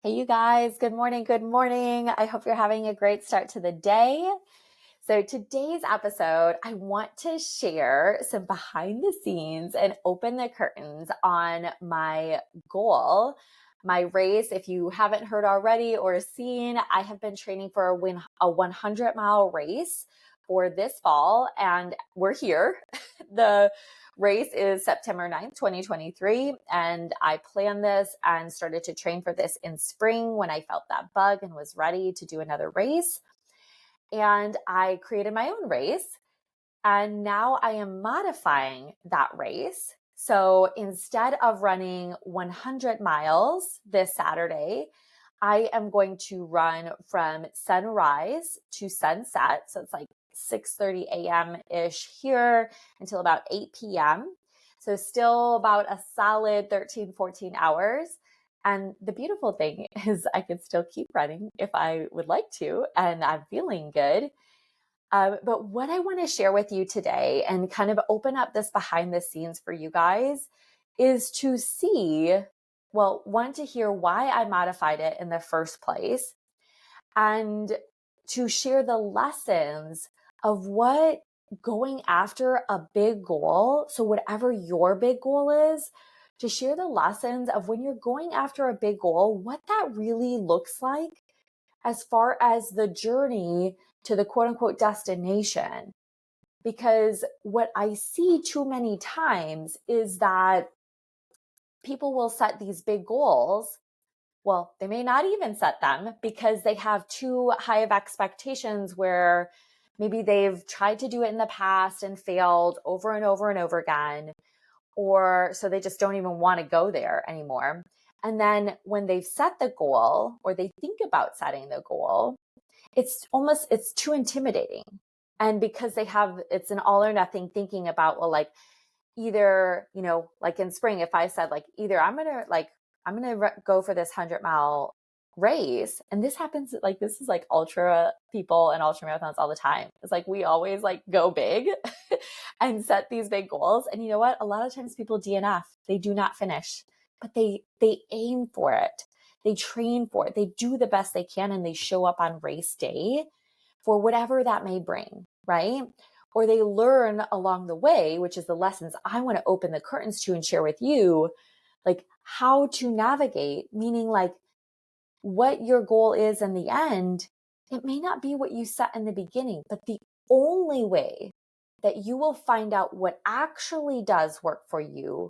Hey, you guys. Good morning. Good morning. I hope you're having a great start to the day. So today's episode, I want to share some behind the scenes and open the curtains on my goal, my race. If you haven't heard already or seen, I have been training for a 100-mile race for this fall, and we're here. The race is September 9th, 2023. And I planned this and started to train for this in spring when I felt that bug and was ready to do another race. And I created my own race. And now I am modifying that race. So instead of running 100 miles this Saturday, I am going to run from sunrise to sunset. So it's like 6:30 a.m. ish here until about 8 p.m. So still about a solid 13, 14 hours. And the beautiful thing is I can still keep running if I would like to, and I'm feeling good. But what I want to share with you today and kind of open up this behind the scenes for you guys is to see, well, one, to hear why I modified it in the first place, and to share the lessons of what going after a big goal, so whatever your big goal is, to share the lessons of when you're going after a big goal, what that really looks like as far as the journey to the quote unquote destination. Because what I see too many times is that people will set these big goals. Well, they may not even set them because they have too high of expectations where maybe they've tried to do it in the past and failed over and over and over again, or so they just don't even want to go there anymore. And then when they've set the goal or they think about setting the goal, it's too intimidating. And because it's an all or nothing thinking about, well, like either, like in spring, if I said like, either I'm going to go for this 100-mile race. And this happens, like, this is like ultra people and ultra marathons all the time. It's like, we always like go big and set these big goals. And you know what? A lot of times people DNF, they do not finish, but they aim for it. They train for it. They do the best they can, and they show up on race day for whatever that may bring, right? Or they learn along the way, which is the lessons I want to open the curtains to and share with you, like how to navigate, meaning like what your goal is in the end. It may not be what you set in the beginning, but the only way that you will find out what actually does work for you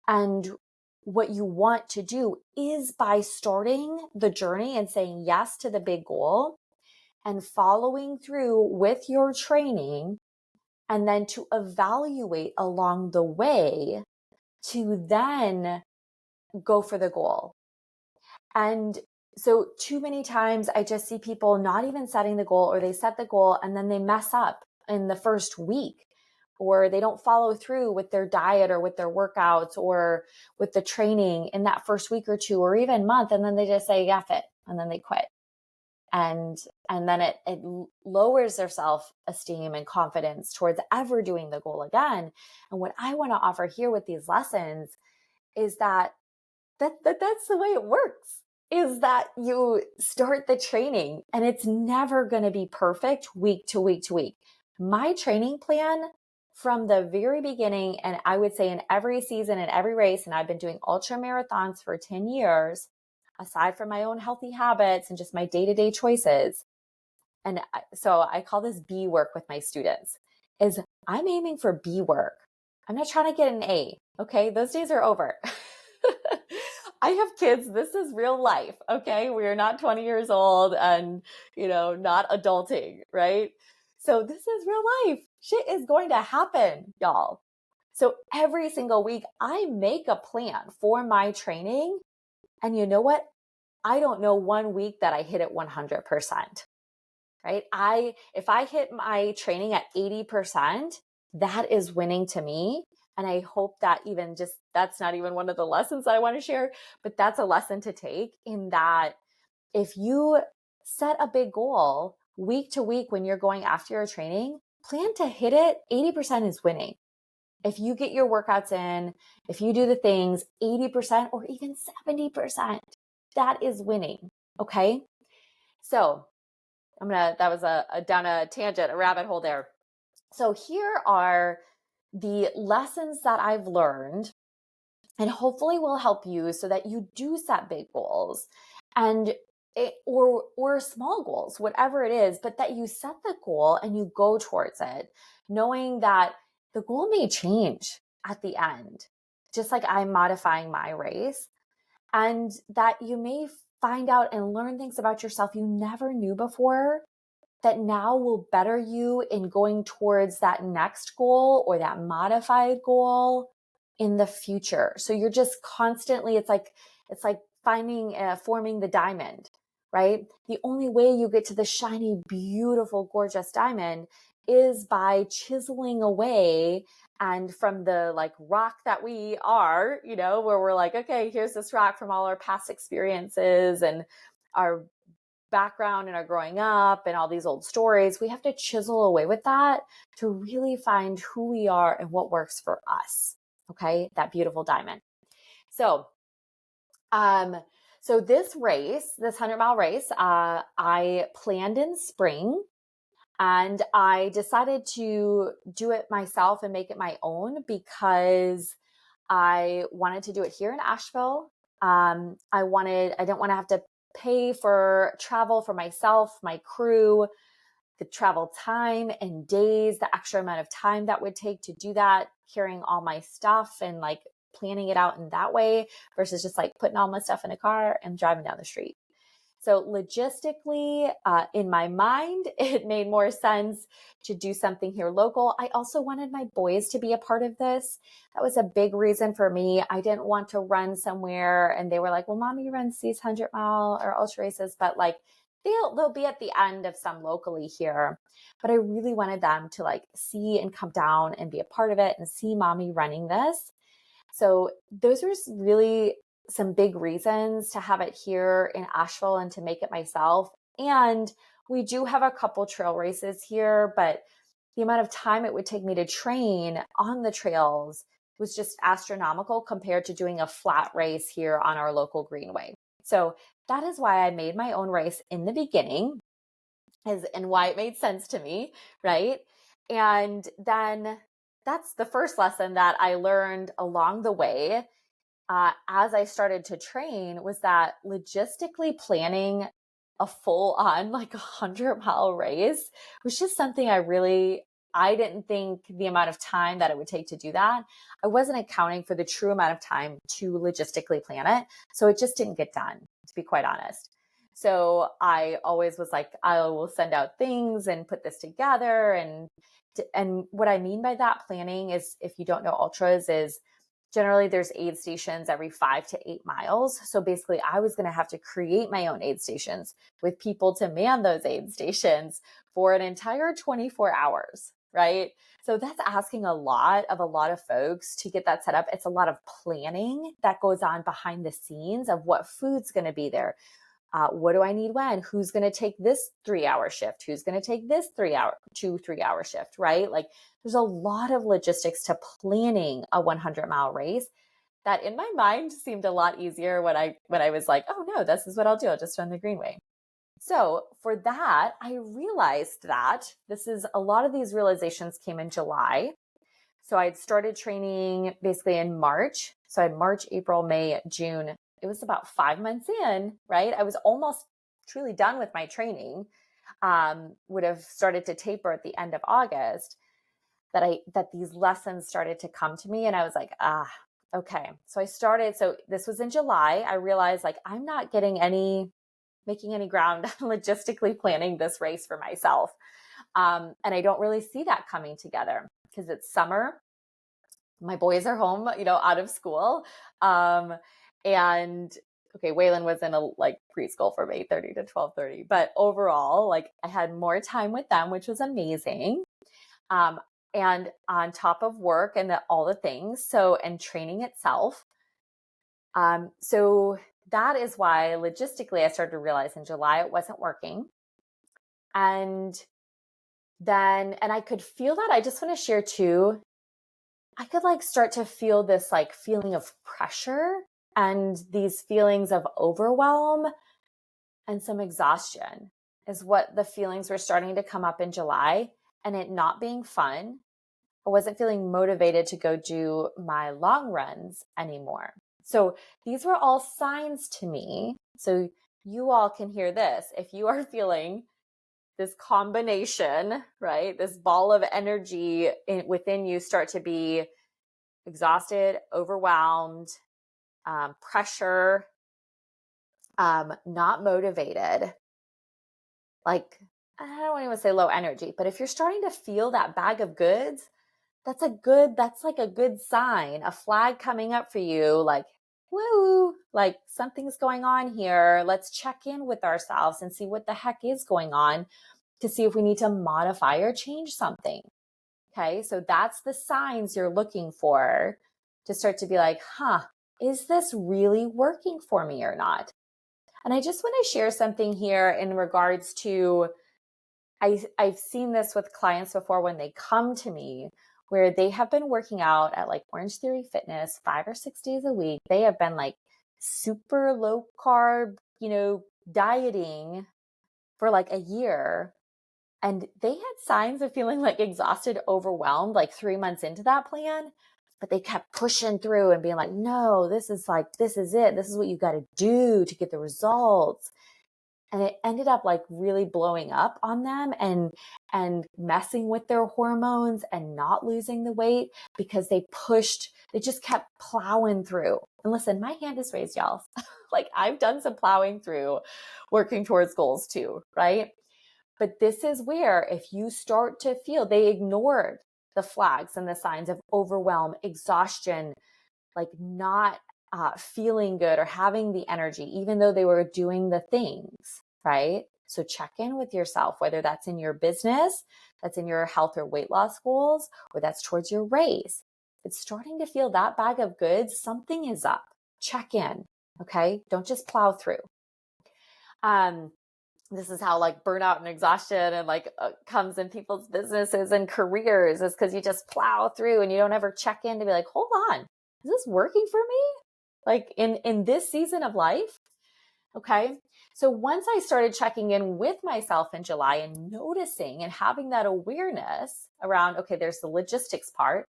and what you want to do is by starting the journey and saying yes to the big goal and following through with your training, and then to evaluate along the way to then go for the goal. And so too many times I just see people not even setting the goal, or they set the goal and then they mess up in the first week, or they don't follow through with their diet or with their workouts or with the training in that first week or two or even month. And then they just say, F it. And then they quit. And then it lowers their self-esteem and confidence towards ever doing the goal again. And what I want to offer here with these lessons is that's the way it works, is that you start the training and it's never going to be perfect week to week to week. My training plan from the very beginning, and I would say in every season and every race, and I've been doing ultra marathons for 10 years, aside from my own healthy habits and just my day-to-day choices. And so I call this B work with my students, is I'm aiming for B work. I'm not trying to get an A. Okay. Those days are over. I have kids. This is real life. Okay. We are not 20 years old and, not adulting, right? So this is real life. Shit is going to happen, y'all. So every single week I make a plan for my training. And you know what? I don't know one week that I hit it 100%, right? If I hit my training at 80%, that is winning to me. And I hope that that's not even one of the lessons that I want to share, but that's a lesson to take, in that if you set a big goal week to week when you're going after your training, plan to hit it. 80% is winning. If you get your workouts in, if you do the things 80% or even 70%, that is winning. Okay. So that was a down a tangent, a rabbit hole there. So here are the lessons that I've learned and hopefully will help you so that you do set big goals and or small goals, whatever it is, but that you set the goal and you go towards it, knowing that the goal may change at the end, just like I'm modifying my race, and that you may find out and learn things about yourself you never knew before that now will better you in going towards that next goal or that modified goal in the future. So you're just constantly, it's like forming the diamond, right? The only way you get to the shiny, beautiful, gorgeous diamond is by chiseling away. And from the like rock that we are, where we're like, okay, here's this rock from all our past experiences and our background and our growing up and all these old stories, we have to chisel away with that to really find who we are and what works for us. Okay. That beautiful diamond. So, this race, this 100-mile race, I planned in spring and I decided to do it myself and make it my own because I wanted to do it here in Asheville. I didn't want to have to pay for travel for myself, my crew, the travel time and days, the extra amount of time that would take to do that, carrying all my stuff and like planning it out in that way versus just like putting all my stuff in a car and driving down the street. So logistically, in my mind, it made more sense to do something here local. I also wanted my boys to be a part of this. That was a big reason for me. I didn't want to run somewhere and they were like, well, mommy runs these 100-mile or ultra races, but like they'll be at the end of some locally here. But I really wanted them to like see and come down and be a part of it and see mommy running this. So those are really some big reasons to have it here in Asheville and to make it myself. And we do have a couple trail races here, but the amount of time it would take me to train on the trails was just astronomical compared to doing a flat race here on our local greenway. So that is why I made my own race in the beginning and why it made sense to me, right? And then that's the first lesson that I learned along the way as I started to train was that logistically planning a full on like 100-mile race was just something I didn't think the amount of time that it would take to do that. I wasn't accounting for the true amount of time to logistically plan it. So it just didn't get done, to be quite honest. So I always was like, I will send out things and put this together. And what I mean by that planning is, if you don't know ultras, is generally there's aid stations every 5 to 8 miles. So basically I was going to have to create my own aid stations with people to man those aid stations for an entire 24 hours, right? So that's asking a lot of folks to get that set up. It's a lot of planning that goes on behind the scenes of what food's going to be there. What do I need when? Who's going to take this 3-hour shift? Who's going to take this 3-hour shift, right? Like there's a lot of logistics to planning a 100-mile race that in my mind seemed a lot easier when I was like, oh no, this is what I'll do. I'll just run the greenway. So for that, I realized that a lot of these realizations came in July. So I'd started training basically in March. So I had March, April, May, June. It was about 5 months in, right? I was almost truly done with my training. Would have started to taper at the end of August that these lessons started to come to me. And I was like, okay. So this was in July. I realized like, I'm not making any ground logistically planning this race for myself. And I don't really see that coming together because it's summer. My boys are home, out of school. And okay, Waylon was in a like preschool from 8:30 to 12:30, but overall, like I had more time with them, which was amazing. And on top of work and all the things, and training itself. So that is why logistically I started to realize in July it wasn't working. And I could feel that. I just want to share too. I could like start to feel this like feeling of pressure and these feelings of overwhelm and some exhaustion is what the feelings were starting to come up in July, and it not being fun. I wasn't feeling motivated to go do my long runs anymore. So these were all signs to me. So you all can hear this. If you are feeling this combination, right, this ball of energy within you start to be exhausted, overwhelmed, pressure, not motivated, like, I don't even say low energy, but if you're starting to feel that bag of goods, that's like a good sign, a flag coming up for you, like, woo, like something's going on here. Let's check in with ourselves and see what the heck is going on to see if we need to modify or change something. Okay. So that's the signs you're looking for to start to be like, is this really working for me or not? And I just want to share something here in regards to, I've seen this with clients before when they come to me where they have been working out at like Orange Theory Fitness 5 or 6 days a week. They have been like super low carb, dieting for like a year. And they had signs of feeling like exhausted, overwhelmed, like 3 months into that plan. But they kept pushing through and being like, no, this is it. This is what you got to do to get the results. And it ended up like really blowing up on them and messing with their hormones and not losing the weight because they just kept plowing through. And listen, my hand is raised, y'all. Like I've done some plowing through, working towards goals too, right? But this is where if you start to feel, they ignored the flags and the signs of overwhelm, exhaustion, like not feeling good or having the energy, even though they were doing the things, right? So check in with yourself, whether that's in your business, that's in your health or weight loss goals, or that's towards your race. It's starting to feel that bag of goods, something is up. Check in, okay? Don't just plow through. This is how like burnout and exhaustion and like comes in people's businesses and careers, is because you just plow through and you don't ever check in to be like, hold on, is this working for me? Like in this season of life? Okay. So once I started checking in with myself in July and noticing and having that awareness around, okay, there's the logistics part.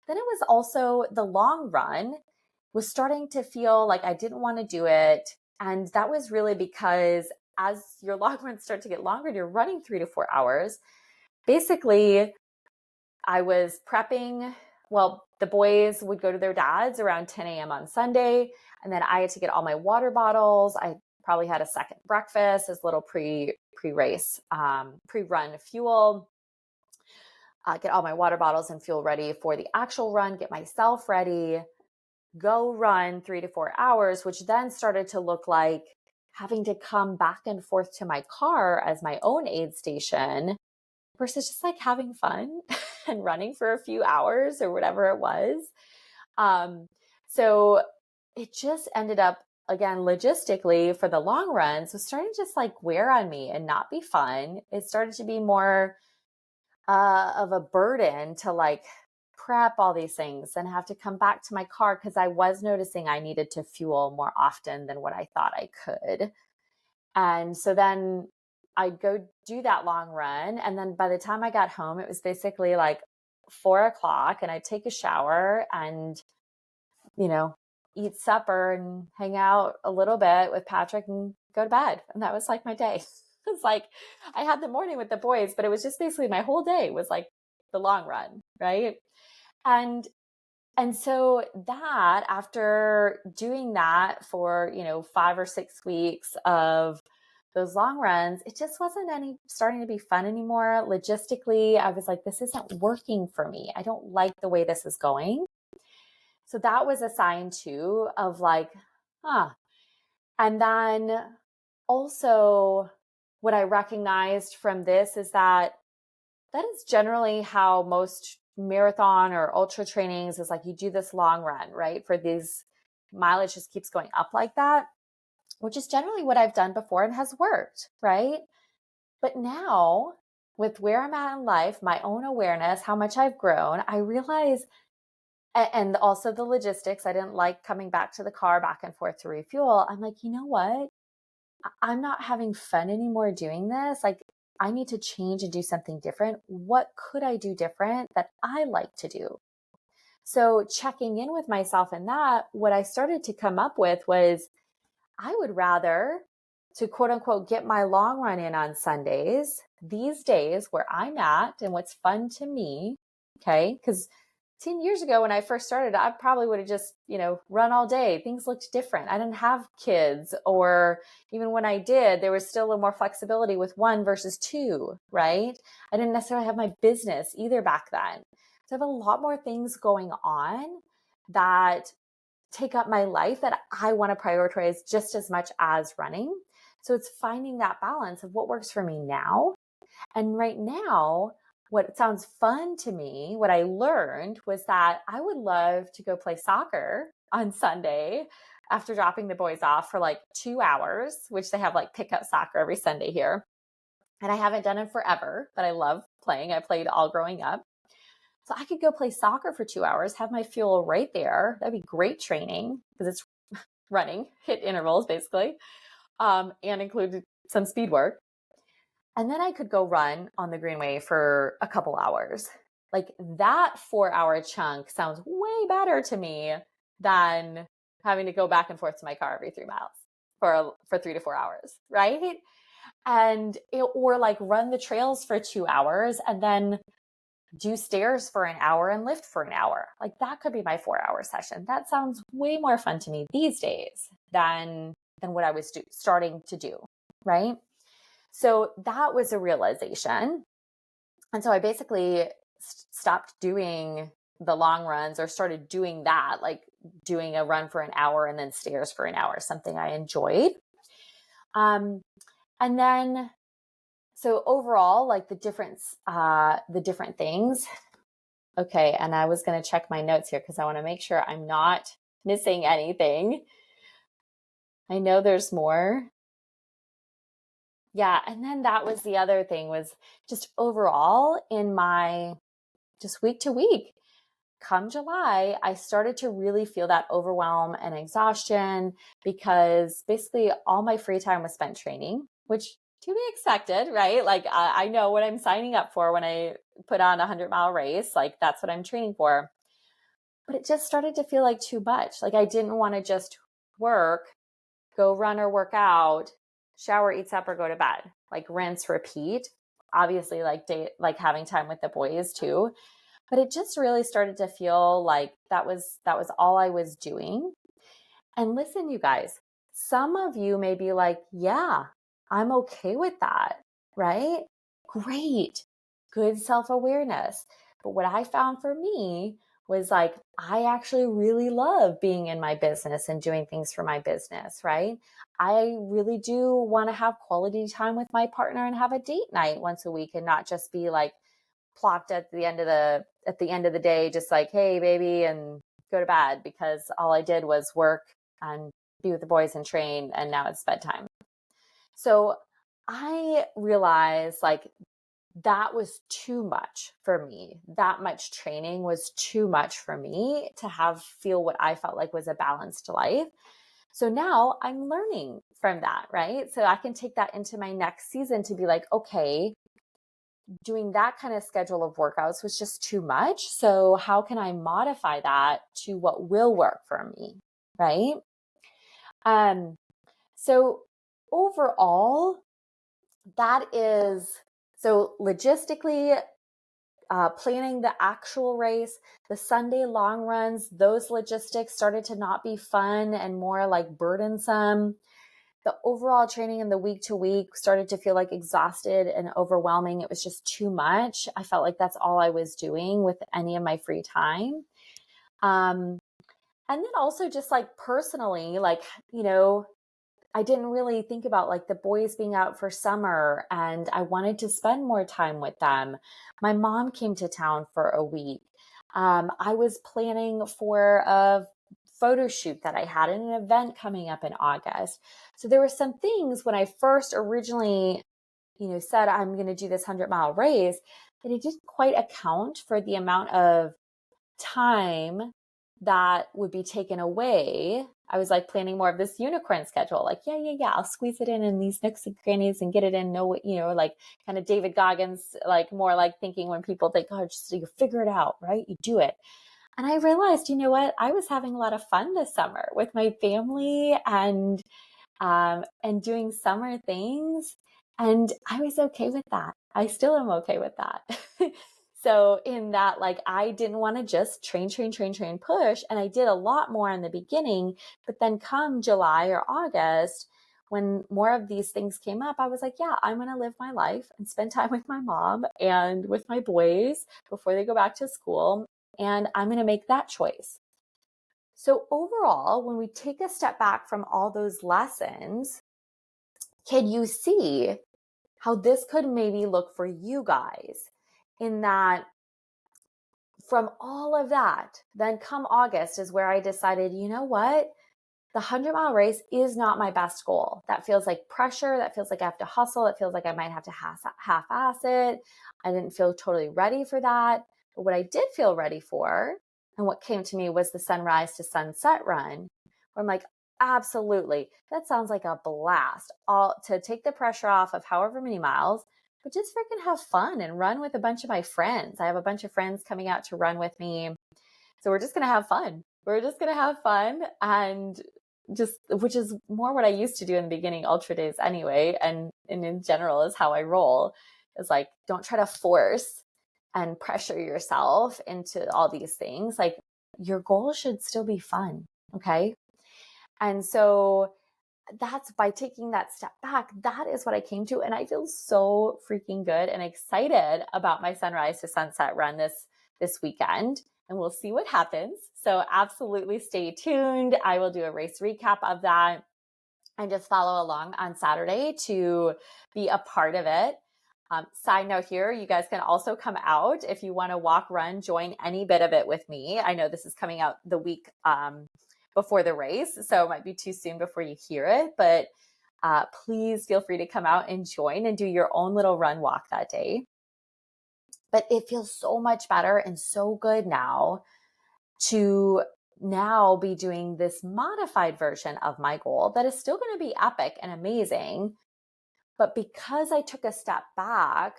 Then it was also the long run was starting to feel like I didn't want to do it. And that was really because as your long runs start to get longer, you're running 3 to 4 hours. Basically, I was prepping. Well, the boys would go to their dads around 10 a.m. on Sunday. And then I had to get all my water bottles. I probably had a second breakfast as little pre-race, pre-run fuel, get all my water bottles and fuel ready for the actual run, get myself ready, go run 3 to 4 hours, which then started to look like having to come back and forth to my car as my own aid station versus just like having fun and running for a few hours or whatever it was. So it just ended up, again, logistically for the long runs was starting to just like wear on me and not be fun. It started to be more of a burden to like prep all these things and have to come back to my car because I was noticing I needed to fuel more often than what I thought I could. And so then I'd go do that long run. And then by the time I got home, it was basically like 4 o'clock and I'd take a shower and, eat supper and hang out a little bit with Patrick and go to bed. And that was like my day. It's like I had the morning with the boys, but it was just basically my whole day was like the long run. Right. And so that after doing that for, 5 or 6 weeks of those long runs, it just wasn't starting to be fun anymore. Logistically, I was like, this isn't working for me. I don't like the way this is going. So that was a sign too of like, And then also what I recognized from this is that is generally how most marathon or ultra trainings is, like you do this long run, right? For these mileage just keeps going up like that, which is generally what I've done before and has worked, right? But now with where I'm at in life, my own awareness, how much I've grown, I realize And also the logistics. I didn't like coming back to the car back and forth to refuel. I'm like, you know what? I'm not having fun anymore doing this. Like, I need to change and do something different. What could I do different that I like to do? So, checking in with myself in that, what I started to come up with was I would rather to quote unquote get my long run in on Sundays, these days where I'm at and what's fun to me. Okay. Because 10 years ago when I first started, I probably would have just, run all day. Things looked different. I didn't have kids, or even when I did, there was still a little more flexibility with one versus two, right? I didn't necessarily have my business either back then. So I have a lot more things going on that take up my life that I want to prioritize just as much as running. So it's finding that balance of what works for me now. And right now, what sounds fun to me, what I learned was that I would love to go play soccer on Sunday after dropping the boys off for like 2 hours, which they have like pickup soccer every Sunday here. And I haven't done it forever, but I love playing. I played all growing up. So I could go play soccer for 2 hours, have my fuel right there. That'd be great training because it's running, hit intervals basically, and include some speed work. And then I could go run on the Greenway for a couple hours. Like that 4 hour chunk sounds way better to me than having to go back and forth to my car every 3 miles for 3 to 4 hours, right? Or like run the trails for 2 hours and then do stairs for an hour and lift for an hour. Like that could be my 4 hour session. That sounds way more fun to me these days than what I was starting to do, right? So that was a realization. And so I basically stopped doing the long runs or started doing that, like doing a run for an hour and then stairs for an hour, something I enjoyed. And then, so overall, like the different things. Okay. And I was going to check my notes here because I want to make sure I'm not missing anything. I know there's more. Yeah. And then that was the other thing, was just overall in my just week to week, come July, I started to really feel that overwhelm and exhaustion because basically all my free time was spent training, which to be expected, right? Like I know what I'm signing up for when I put on a 100-mile race. Like that's what I'm training for. But it just started to feel like too much. Like I didn't want to just work, go run or work out, shower, eat supper, go to bed, like rinse, repeat. Obviously, like having time with the boys too. But it just really started to feel like that was all I was doing. And listen, you guys, some of you may be like, yeah, I'm okay with that, right? Great, good self-awareness. But what I found for me was like, I actually really love being in my business and doing things for my business, right? I really do want to have quality time with my partner and have a date night once a week and not just be like plopped at the end of the day, just like, hey, baby, and go to bed because all I did was work and be with the boys and train, and now it's bedtime. So I realized like that was too much for me. That much training was too much for me to feel what I felt like was a balanced life. So now I'm learning from that, right? So I can take that into my next season to be like, okay, doing that kind of schedule of workouts was just too much. So how can I modify that to what will work for me? Right. So overall, that is, so logistically, planning the actual race, the Sunday long runs, those logistics started to not be fun and more like burdensome. The overall training in the week to week started to feel like exhausted and overwhelming. It was just too much. I felt like that's all I was doing with any of my free time. And then also just like personally, like, I didn't really think about like the boys being out for summer and I wanted to spend more time with them. My mom came to town for a week. I was planning for a photo shoot that I had in an event coming up in August. So there were some things when I first originally, said I'm going to do this 100-mile race that it didn't quite account for the amount of time that would be taken away. I was like planning more of this unicorn schedule. Like, yeah, I'll squeeze it in these nooks and crannies and get it in. No, like kind of David Goggins, like more like thinking when people think, oh, just you figure it out, right? You do it. And I realized, you know what? I was having a lot of fun this summer with my family and doing summer things. And I was okay with that. I still am okay with that. So in that, like, I didn't want to just train, push. And I did a lot more in the beginning, but then come July or August, when more of these things came up, I was like, yeah, I'm going to live my life and spend time with my mom and with my boys before they go back to school. And I'm going to make that choice. So overall, when we take a step back from all those lessons, can you see how this could maybe look for you guys in that from all of that, then come August is where I decided, you know what? The 100-mile race is not my best goal. That feels like pressure. That feels like I have to hustle. It feels like I might have to half-ass it. I didn't feel totally ready for that. But what I did feel ready for, and what came to me, was the sunrise to sunset run, where I'm like, absolutely, that sounds like a blast. All to take the pressure off of however many miles, but just freaking have fun and run with a bunch of my friends. I have a bunch of friends coming out to run with me. So we're just going to have fun. We're just going to have fun and just, which is more what I used to do in the beginning ultra days anyway. And in general is how I roll, is like, don't try to force and pressure yourself into all these things. Like, your goal should still be fun. Okay. And so that's by taking that step back, that is what I came to. And I feel so freaking good and excited about my sunrise to sunset run this weekend. And we'll see what happens. So absolutely stay tuned. I will do a race recap of that and just follow along on Saturday to be a part of it. Side note here, you guys can also come out if you want to walk, run, join any bit of it with me. I know this is coming out the week before the race, so it might be too soon before you hear it, but please feel free to come out and join and do your own little run walk that day. But it feels so much better and so good now to now be doing this modified version of my goal that is still going to be epic and amazing. But because I took a step back,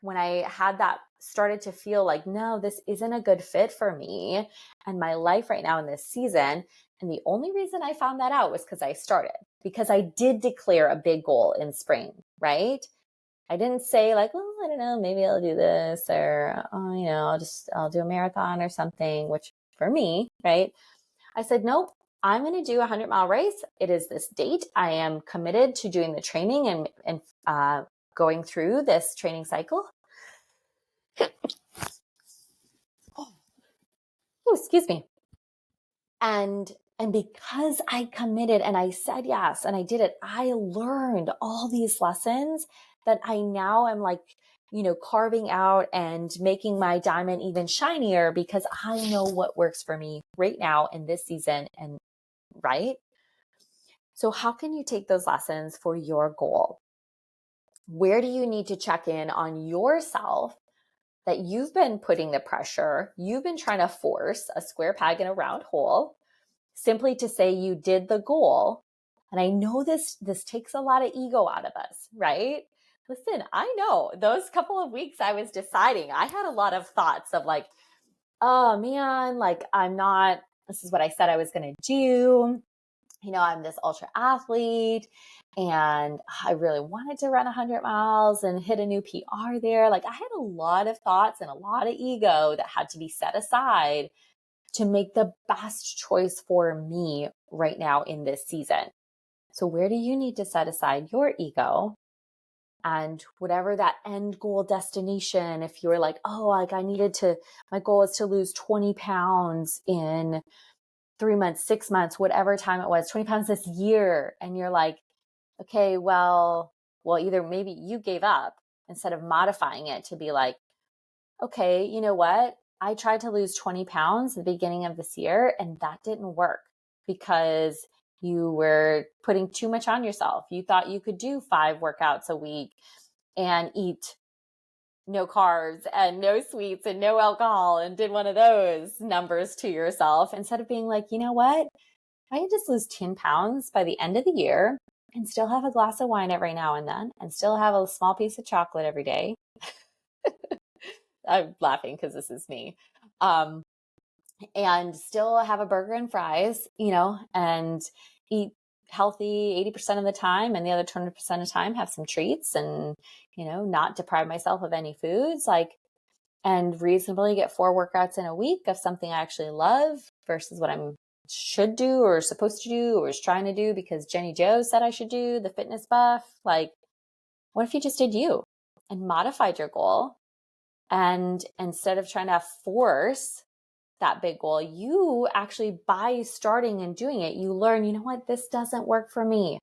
when I had that started to feel like, no, this isn't a good fit for me and my life right now in this season. And the only reason I found that out was because I did declare a big goal in spring, right? I didn't say like, oh, I don't know, maybe I'll do this, or, oh, I'll do a marathon or something, which for me, right? I said, nope, I'm going to do a 100-mile race. It is this date. I am committed to doing the training and going through this training cycle. Oh, excuse me. And because I committed and I said yes and I did it, I learned all these lessons that I now am like, carving out and making my diamond even shinier because I know what works for me right now in this season. And right. So how can you take those lessons for your goal? Where do you need to check in on yourself that you've been putting the pressure, you've been trying to force a square peg in a round hole simply to say you did the goal? And I know this takes a lot of ego out of us, right? Listen, I know those couple of weeks I was deciding, I had a lot of thoughts of like, oh man, like this is what I said I was going to do. I'm this ultra athlete and I really wanted to run 100 miles and hit a new PR there. Like, I had a lot of thoughts and a lot of ego that had to be set aside to make the best choice for me right now in this season. So where do you need to set aside your ego and whatever that end goal destination? If you're like, oh, like my goal is to lose 20 pounds in 3 months, 6 months, whatever time it was, 20 pounds this year. And you're like, okay, well, either maybe you gave up instead of modifying it to be like, okay, you know what? I tried to lose 20 pounds at the beginning of this year and that didn't work because you were putting too much on yourself. You thought you could do 5 workouts a week and eat no carbs and no sweets and no alcohol and did one of those numbers to yourself instead of being like, you know what? I can just lose 10 pounds by the end of the year and still have a glass of wine every now and then and still have a small piece of chocolate every day. I'm laughing because this is me. And still have a burger and fries, and eat healthy 80% of the time, and the other 20% of the time have some treats and, not deprive myself of any foods, and reasonably get 4 workouts in a week of something I actually love versus what I'm should do or supposed to do or is trying to do because Jenny Joe said I should do, the fitness buff. Like, what if you just did you and modified your goal? And instead of trying to force that big goal, you actually, by starting and doing it, you learn, you know what, this doesn't work for me.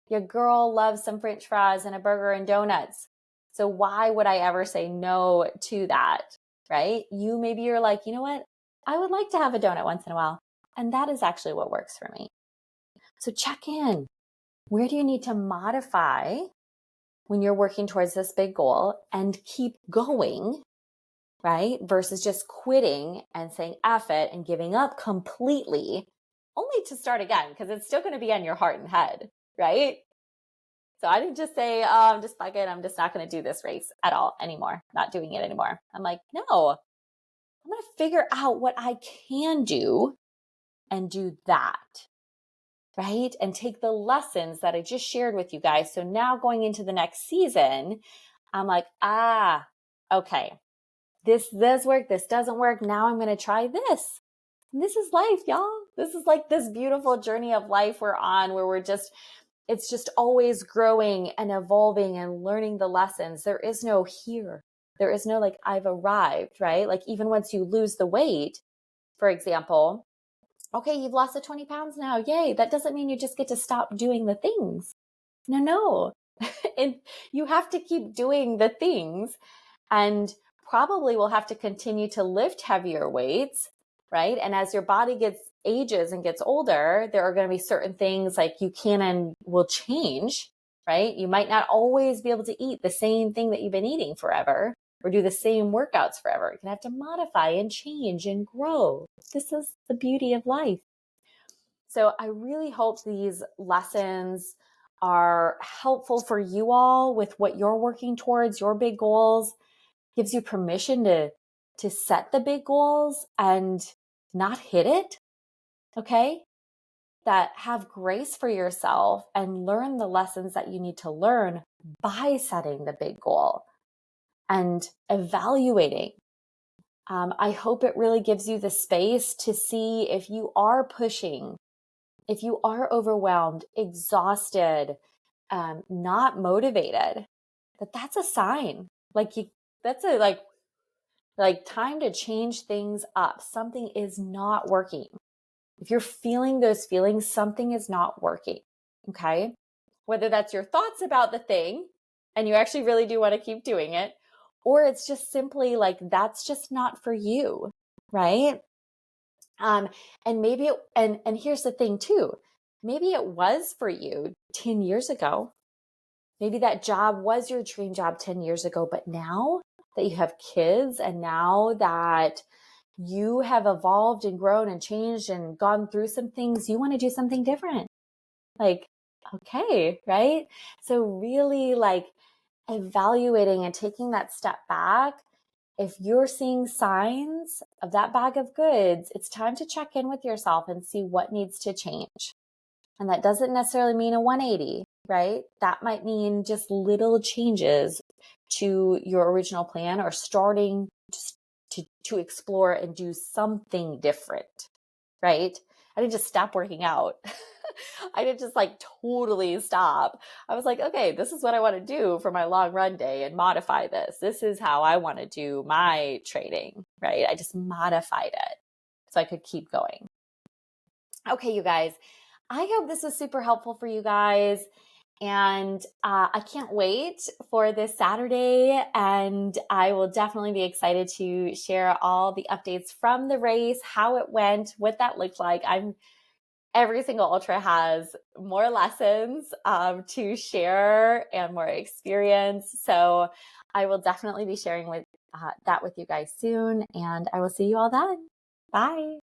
Your girl loves some French fries and a burger and donuts. So why would I ever say no to that, right? Maybe you're like, you know what, I would like to have a donut once in a while. And that is actually what works for me. So check in. Where do you need to modify when you're working towards this big goal and keep going, right? Versus just quitting and saying F it and giving up completely, only to start again, because it's still going to be on your heart and head, right? So I didn't just say, just fuck it, I'm just not going to do this race at all anymore, not doing it anymore. I'm like, no, I'm going to figure out what I can do and do that, right? And take the lessons that I just shared with you guys. So now going into the next season, I'm like, okay, this does work, this doesn't work. Now I'm going to try this. And this is life, y'all. This is like this beautiful journey of life we're on where it's just always growing and evolving and learning the lessons. There is no here. There is no like, I've arrived, right? Like even once you lose the weight, for example, okay, you've lost the 20 pounds now. Yay. That doesn't mean you just get to stop doing the things. No. And you have to keep doing the things and probably will have to continue to lift heavier weights, right? And as your body ages and gets older, there are going to be certain things like you can and will change, right? You might not always be able to eat the same thing that you've been eating forever or do the same workouts forever. You're going to have to modify and change and grow. This is the beauty of life. So I really hope these lessons are helpful for you all with what you're working towards, your big goals, gives you permission to set the big goals and not hit it. Okay. That have grace for yourself and learn the lessons that you need to learn by setting the big goal and evaluating. I hope it really gives you the space to see if you are pushing, if you are overwhelmed, exhausted, not motivated, that's a sign. That's a like time to change things up. Something is not working. If you're feeling those feelings, something is not working. Okay. Whether that's your thoughts about the thing and you actually really do want to keep doing it, or it's just simply like, that's just not for you. Right. And maybe and here's the thing too, maybe it was for you 10 years ago. Maybe that job was your dream job 10 years ago, but now that you have kids and now that you have evolved and grown and changed and gone through some things, you want to do something different. Like, okay, right? So really like evaluating and taking that step back. If you're seeing signs of that bag of goods, it's time to check in with yourself and see what needs to change. And that doesn't necessarily mean a 180, right? That might mean just little changes to your original plan or starting just to explore and do something different, right? I didn't just stop working out. I didn't just like totally stop. I was like, okay, this is what I want to do for my long run day and modify this. This is how I want to do my training, right? I just modified it so I could keep going. Okay, you guys, I hope this was super helpful for you guys. And I can't wait for this Saturday. And I will definitely be excited to share all the updates from the race, how it went, what that looked like. I'm every single ultra has more lessons to share and more experience. So I will definitely be sharing that with you guys soon, and I will see you all then. Bye.